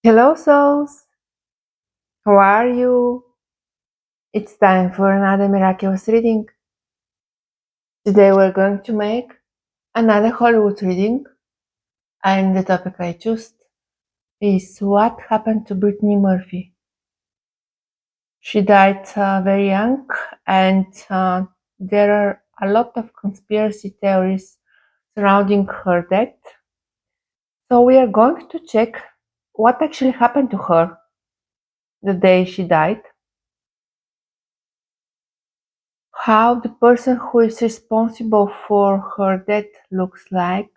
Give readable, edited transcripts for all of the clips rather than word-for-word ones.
Hello, souls! How are you? It's time for another miraculous reading. Today we're going to make another Hollywood reading, and the topic I chose is what happened to Brittany Murphy. She died very young, and there are a lot of conspiracy theories surrounding her death. So we are going to check what actually happened to her the day she died. How the person who is responsible for her death looks like,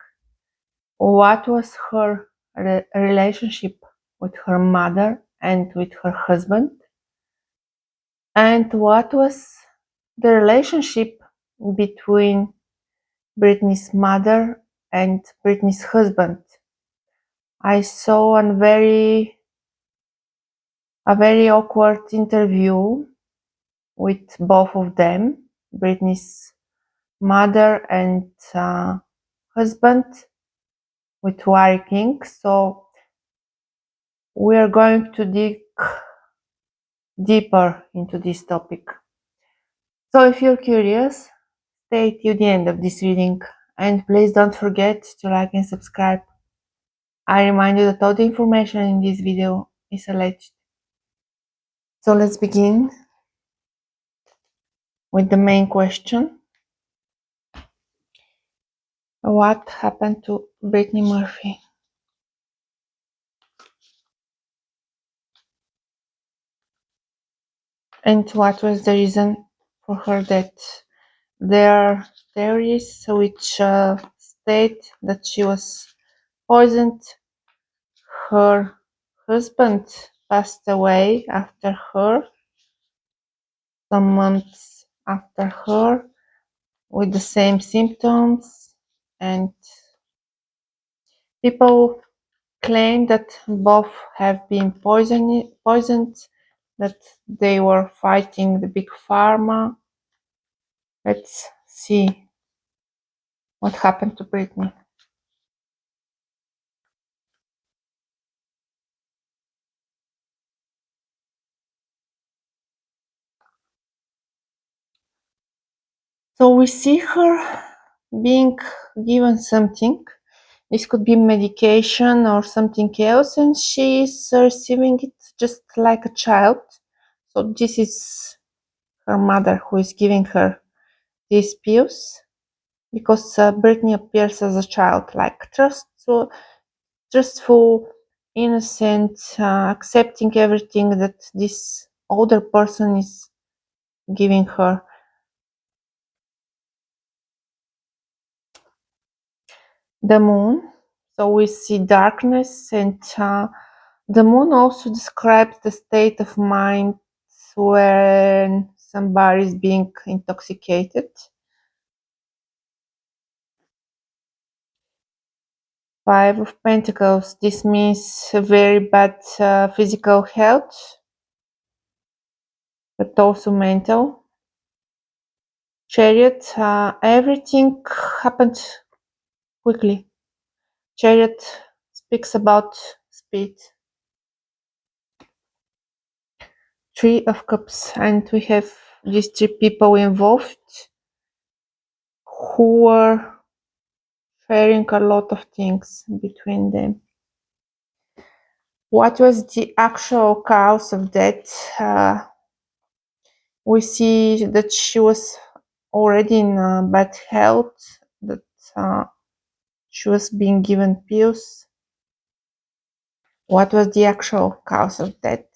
what was her relationship with her mother and with her husband, and what was the relationship between Britney's mother and Britney's husband. I saw a very awkward interview with both of them, Britney's mother and husband, with Wari King. So we are going to dig deeper into this topic. So if you're curious, stay till the end of this reading, and please don't forget to like and subscribe. I remind you that all the information in this video is alleged. So let's begin with the main question. What happened to Brittany Murphy? And what was the reason for her death? There are theories which state that she was poisoned. Her husband passed away after her, some months after her, with the same symptoms, and people claim that both have been poisoned, that they were fighting the big pharma. Let's see what happened to Britney. So we see her being given something. This could be medication or something else, and she is receiving it just like a child. So this is her mother who is giving her these pills, because Brittany appears as a child, like trustful, innocent, accepting everything that this older person is giving her. The moon. So we see darkness, and the moon also describes the state of mind when somebody is being intoxicated. Five of Pentacles. This means very bad physical health, but also mental. Chariot. Everything happened quickly. Chariot speaks about speed. Three of Cups, and we have these three people involved who were sharing a lot of things between them. What was the actual cause of death? We see that she was already in bad health, that she was being given pills. What was the actual cause of death?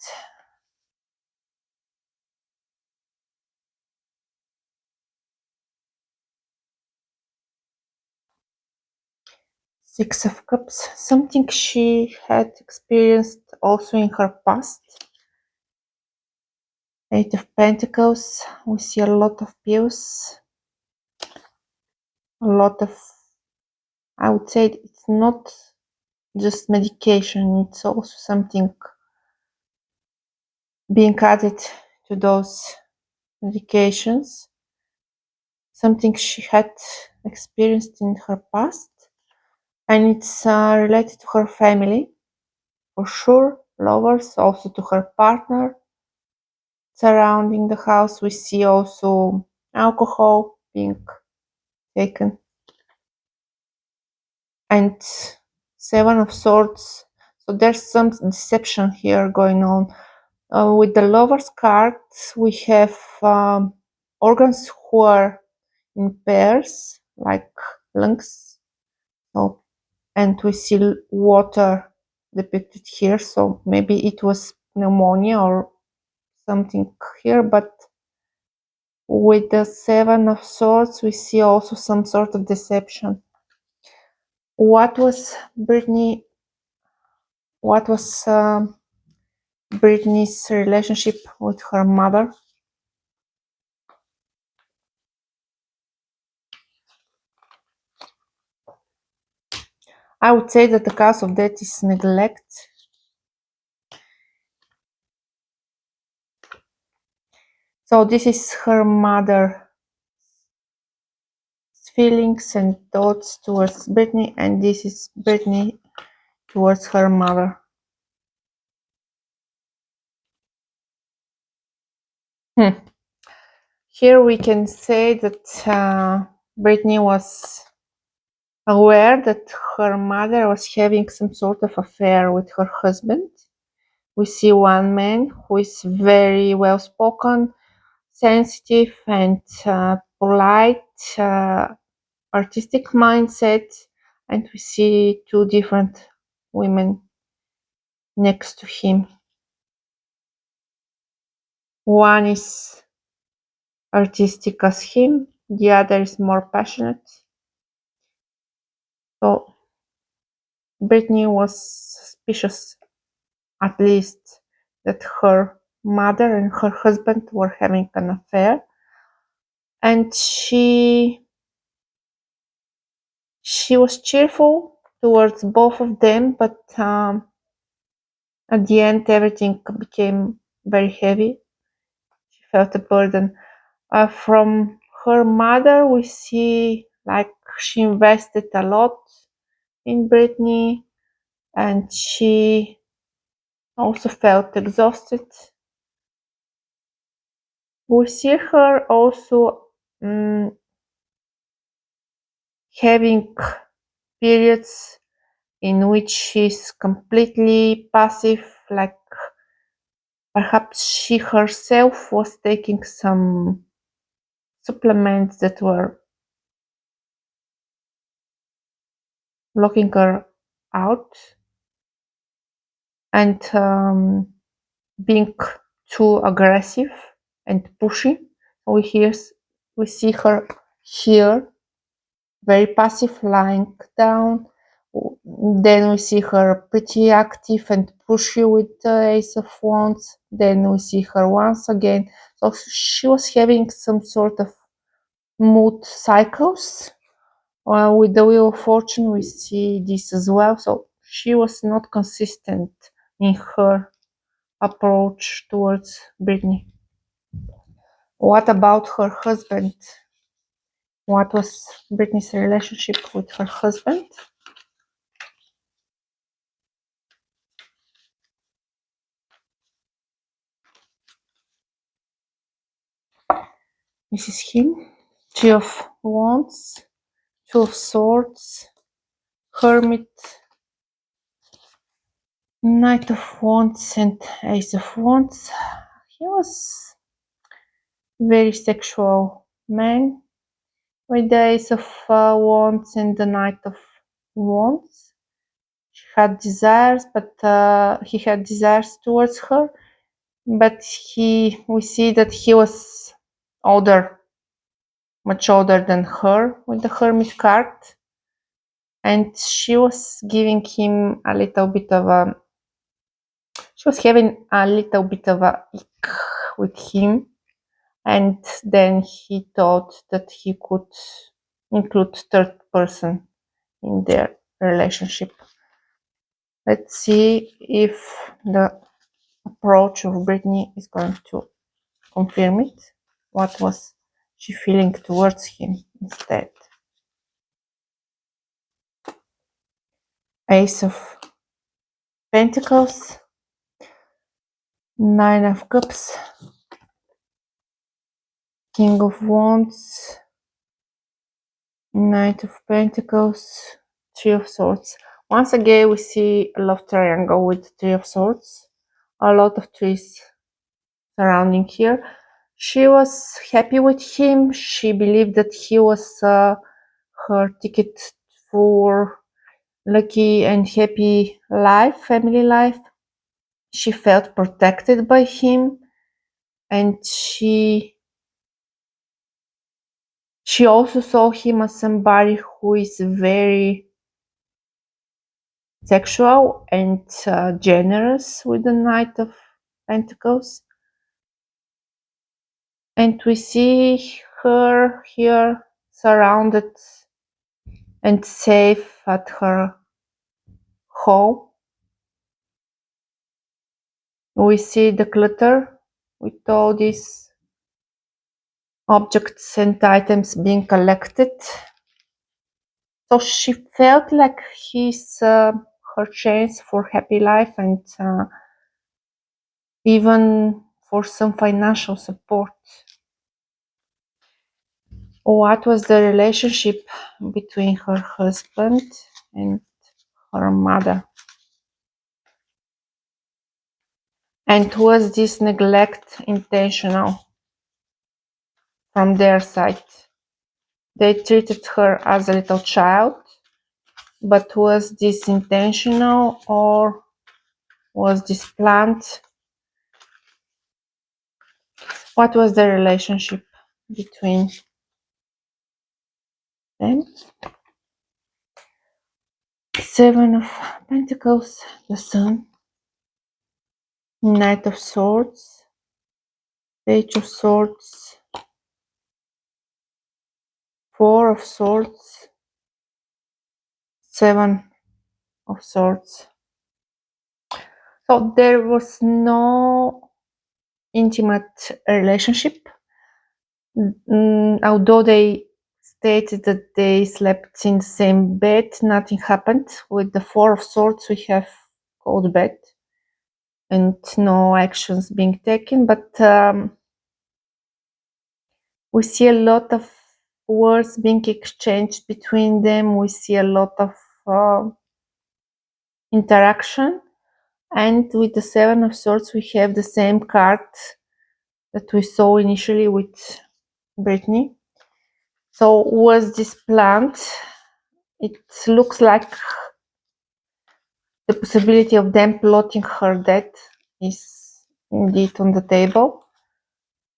Six of Cups, something she had experienced also in her past. Eight of Pentacles, we see a lot of pills, a lot of, I would say it's not just medication, it's also something being added to those medications, something she had experienced in her past, and it's related to her family for sure. flowers, also to her partner. Surrounding the house, we see also alcohol being taken. And Seven of Swords. So there's some deception here going on. With the Lover's card, we have organs who are in pairs, like lungs. So, and we see water depicted here. So maybe it was pneumonia or something here. But with the Seven of Swords, we see also some sort of deception. What was Brittany's relationship with her mother? I would say that the cause of that is neglect. So this is her mother's feelings and thoughts towards Brittany, and this is Brittany towards her mother. Here we can say that Brittany was aware that her mother was having some sort of affair with her husband. We see one man who is very well spoken, sensitive, and polite, artistic mindset, and we see two different women next to him. One is artistic as him, the other is more passionate. So Brittany was suspicious, at least, that her mother and her husband were having an affair, and she was cheerful towards both of them, but at the end everything became very heavy. She felt a burden. From her mother, we see like she invested a lot in Brittany, and she also felt exhausted. We see her also having periods in which she's completely passive, like perhaps she herself was taking some supplements that were locking her out, and being too aggressive and pushy. We see her here very passive, lying down. Then we see her pretty active and pushy with the Ace of Wands. Then we see her once again. So she was having some sort of mood cycles. With the Wheel of Fortune, we see this as well. So she was not consistent in her approach towards Brittany. What about her husband? What was Brittany's relationship with her husband? This is him. Two of Wands, Two of Swords, Hermit, Knight of Wands, and Ace of Wands. He was very sexual man with the Ace of Wands and the Knight of Wands. She had desires, but he had desires towards her. But we see that he was older, much older than her with the Hermit card, and she was giving him a little bit of a. She was having a little bit of a ick with him, and then he thought that he could include third person in their relationship. Let's see if the approach of Brittany is going to confirm it. What was she feeling towards him instead? Ace of Pentacles, Nine of Cups, King of Wands, Knight of Pentacles, Three of Swords. Once again, we see a love triangle with Three of Swords. A lot of trees surrounding here. She was happy with him. She believed that he was her ticket for lucky and happy life, family life. She felt protected by him, and she also saw him as somebody who is very sexual and generous with the Knight of Pentacles. And we see her here surrounded and safe at her home. We see the clutter with all these objects and items being collected. So she felt like he's her chance for happy life and even for some financial support. What was the relationship between her husband and her mother? And was this neglect intentional from their side? They treated her as a little child, but was this intentional or was this planned? What was the relationship between them? Seven of Pentacles, the Sun, Knight of Swords, Page of Swords, Four of Swords, Seven of Swords. So there was no intimate relationship, although they stated that they slept in the same bed. Nothing happened. With the Four of Swords, we have cold bed and no actions being taken, but we see a lot of words being exchanged between them. We see a lot of interaction, and with the Seven of Swords, we have the same card that we saw initially with Brittany. So was this planned? It looks like the possibility of them plotting her death is indeed on the table.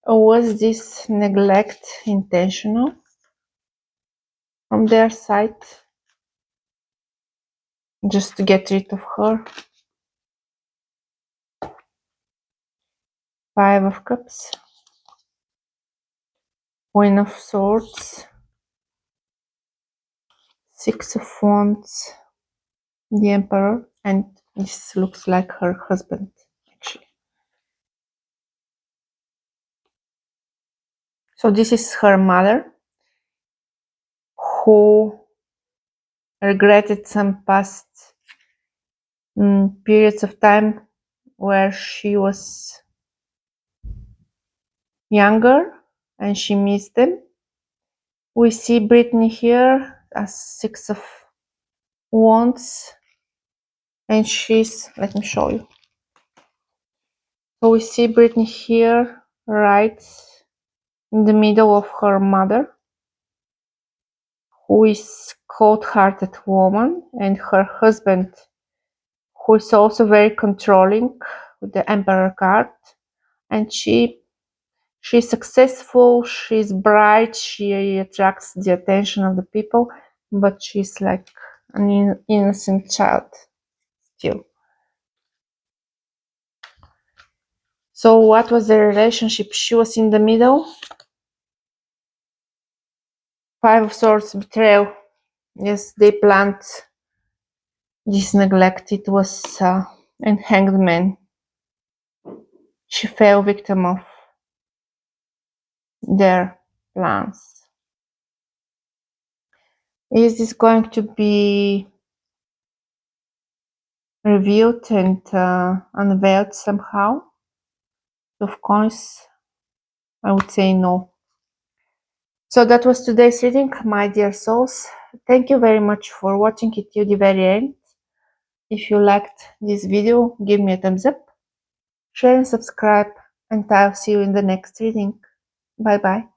Or was this neglect intentional from their side, just to get rid of her? Five of Cups, Queen of Swords, Six of Wands, the Emperor, and this looks like her husband, actually. So this is her mother, who regretted some past periods of time where she was younger and she missed them. We see Brittany here as Six of Wands, and she's, let me show you. So we see Brittany here right in the middle of her mother, who is cold-hearted woman, and her husband, who is also very controlling with the Emperor card. And she's successful, she's bright, she attracts the attention of the people, but she's like an innocent child still. So what was the relationship? She was in the middle. Five of Swords, betrayal. Yes, they planned this neglect. It was and Hanged Man. She fell victim of their plans. Is this going to be revealed and unveiled somehow? Of course, I would say no. So that was today's reading, my dear souls. Thank you very much for watching it till the very end. If you liked this video, give me a thumbs up, share and subscribe, and I'll see you in the next reading. Bye bye.